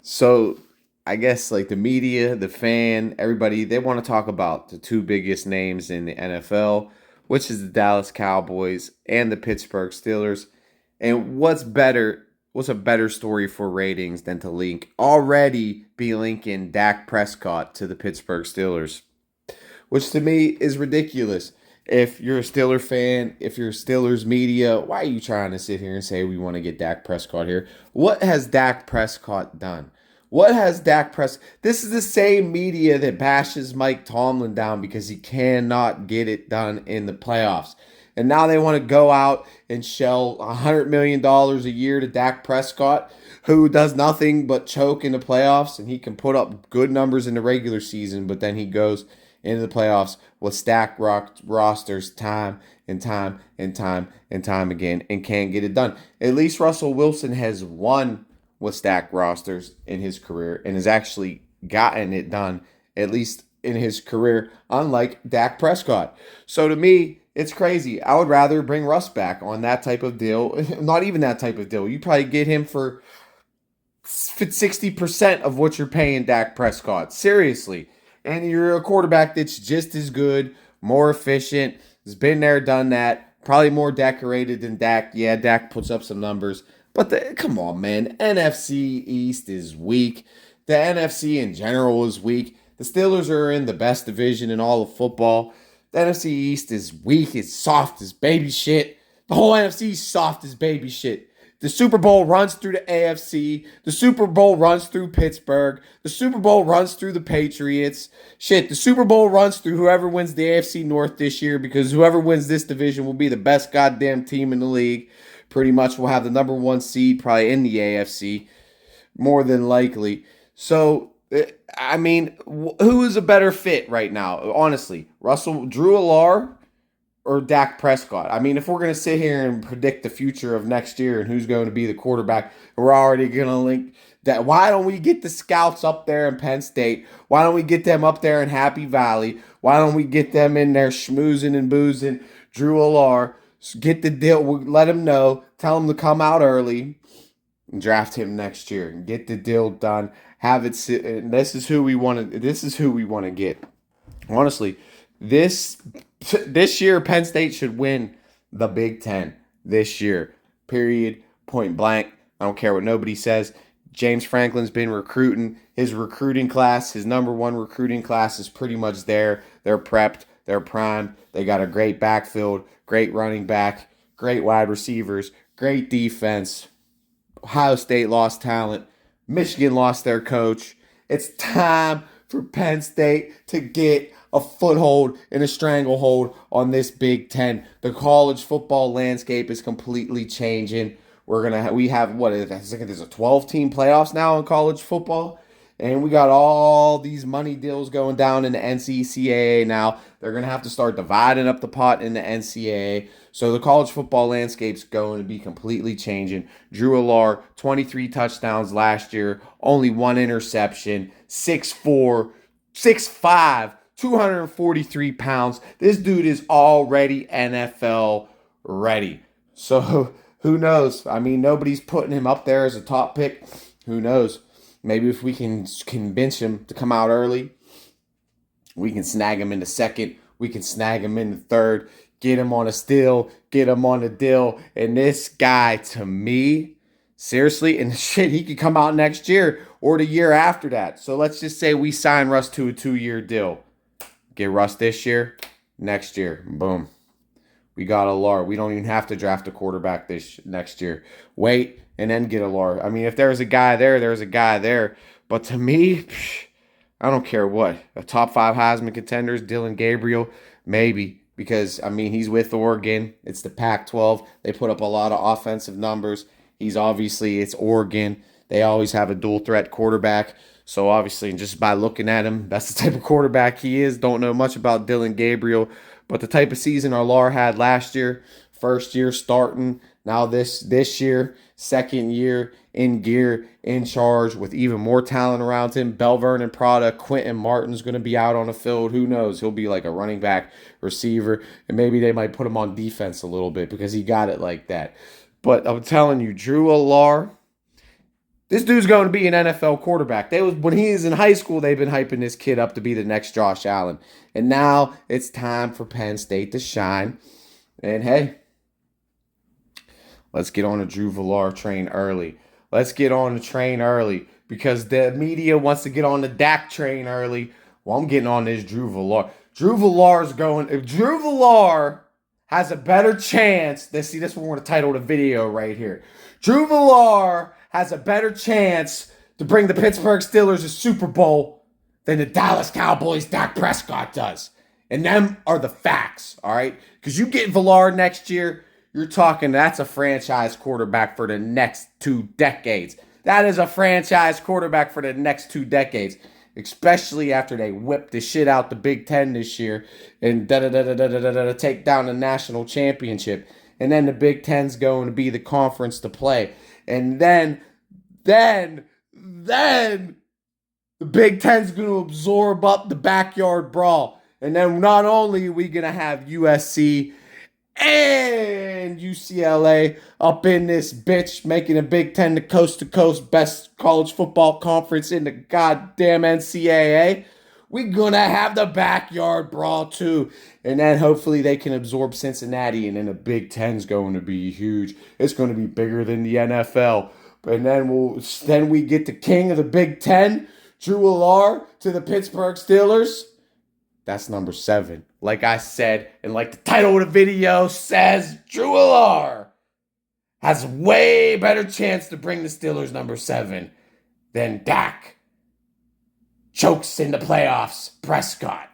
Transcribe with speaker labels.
Speaker 1: So I guess like the media, the fan, everybody, they want to talk about the two biggest names in the NFL, which is the Dallas Cowboys and the Pittsburgh Steelers. And what's a better story for ratings than to be linking Dak Prescott to the Pittsburgh Steelers, which to me is ridiculous. If you're a Steeler fan, if you're Steelers media, why are you trying to sit here and say we want to get Dak Prescott here? What has Dak Prescott done? What has Dak Prescott? This is the same media that bashes Mike Tomlin down because he cannot get it done in the playoffs. And now they want to go out and shell $100 million a year to Dak Prescott, who does nothing but choke in the playoffs, and he can put up good numbers in the regular season, but then he goes into the playoffs with stacked rosters time and time and time and time again and can't get it done. At least Russell Wilson has won with stacked rosters in his career and has actually gotten it done, at least in his career, unlike Dak Prescott. So to me, it's crazy. I would rather bring Russ back on that type of deal. Not even that type of deal. You probably get him for 60% of what you're paying Dak Prescott. Seriously. And you're a quarterback that's just as good, more efficient, has been there, done that, probably more decorated than Dak. Yeah, Dak puts up some numbers. But come on, man. NFC East is weak. The NFC in general is weak. The Steelers are in the best division in all of football. The NFC East is weak. It's soft as baby shit. The whole NFC is soft as baby shit. The Super Bowl runs through the AFC. The Super Bowl runs through Pittsburgh. The Super Bowl runs through the Patriots. Shit, the Super Bowl runs through whoever wins the AFC North this year, because whoever wins this division will be the best goddamn team in the league. Pretty much will have the number one seed probably in the AFC, more than likely. So, I mean, who is a better fit right now? Honestly, Drew Allar or Dak Prescott? I mean, if we're going to sit here and predict the future of next year and who's going to be the quarterback, we're already going to link that. Why don't we get the scouts up there in Penn State? Why don't we get them up there in Happy Valley? Why don't we get them in there schmoozing and boozing? Drew Allar, get the deal. Let him know. Tell him to come out early and draft him next year and get the deal done. Have it sit. This is who we want to. This is who we want to get. Honestly, this year Penn State should win the Big Ten this year. Period. Point blank. I don't care what nobody says. James Franklin's been recruiting. His recruiting class, his number one recruiting class, is pretty much there. They're prepped. They're primed. They got a great backfield, great running back, great wide receivers, great defense. Ohio State lost talent. Michigan lost their coach. It's time for Penn State to get a foothold and a stranglehold on this Big Ten. The college football landscape is completely changing. We have what is that? There's a 12-team playoffs now in college football, and we got all these money deals going down in the NCAA now. They're gonna have to start dividing up the pot in the NCAA. So the college football landscape's going to be completely changing. Drew Allar, 23 touchdowns last year, only one interception, 6'4", 6'5", 243 pounds. This dude is already NFL ready. So who knows? I mean, nobody's putting him up there as a top pick. Who knows? Maybe if we can convince him to come out early, we can snag him in the second. We can snag him in the third. Get him on a steal. Get him on a deal. And this guy, to me, seriously, and shit, he could come out next year or the year after that. So let's just say we sign Russ to a 2-year deal. Get Russ this year, next year, boom. We got Allar. We don't even have to draft a quarterback next year. Wait and then get Allar. I mean, if there's a guy there, there's a guy there. But to me, I don't care what. A top 5 Heisman contenders, Dylan Gabriel, maybe. Because, I mean, he's with Oregon. It's the Pac-12. They put up a lot of offensive numbers. It's Oregon. They always have a dual threat quarterback. So, obviously, just by looking at him, that's the type of quarterback he is. Don't know much about Dylan Gabriel. But the type of season Allar had last year, first year starting, now this year, second year, in gear, in charge, with even more talent around him. Belvern and Prada, Quentin Martin's going to be out on the field. Who knows? He'll be like a running back, receiver, and maybe they might put him on defense a little bit because he got it like that. But I'm telling you, Drew Allar, This dude's going to be an NFL quarterback. When he is in high school, they've been hyping this kid up to be the next Josh Allen. And now it's time for Penn State to shine. And hey, let's get on the Drew Allar train early. Let's get on the train early because the media wants to get on the Dak train early. Well, I'm getting on this Drew Allar. Drew Allar's going. If Drew Allar has a better chance, this is what we're going to title the video right here. Drew Allar has a better chance to bring the Pittsburgh Steelers a Super Bowl than the Dallas Cowboys Dak Prescott does. And them are the facts, all right? Because you get Allar next year, you're talking that's a franchise quarterback for the next 2 decades. That is a franchise quarterback for the next 2 decades, especially after they whip the shit out the Big Ten this year and take down the national championship. And then the Big Ten's going to be the conference to play. And then the Big Ten's going to absorb up the backyard brawl. And then not only are we going to have USC and UCLA up in this bitch, making a Big Ten the coast-to-coast best college football conference in the goddamn NCAA, we're going to have the backyard brawl too. And then hopefully they can absorb Cincinnati, and then the Big Ten's going to be huge. It's going to be bigger than the NFL. And then we get the king of the Big Ten, Drew Allar, to the Pittsburgh Steelers. That's number 7. Like I said, and like the title of the video says, Drew Allar has a way better chance to bring the Steelers number 7 than Dak chokes in the playoffs Prescott.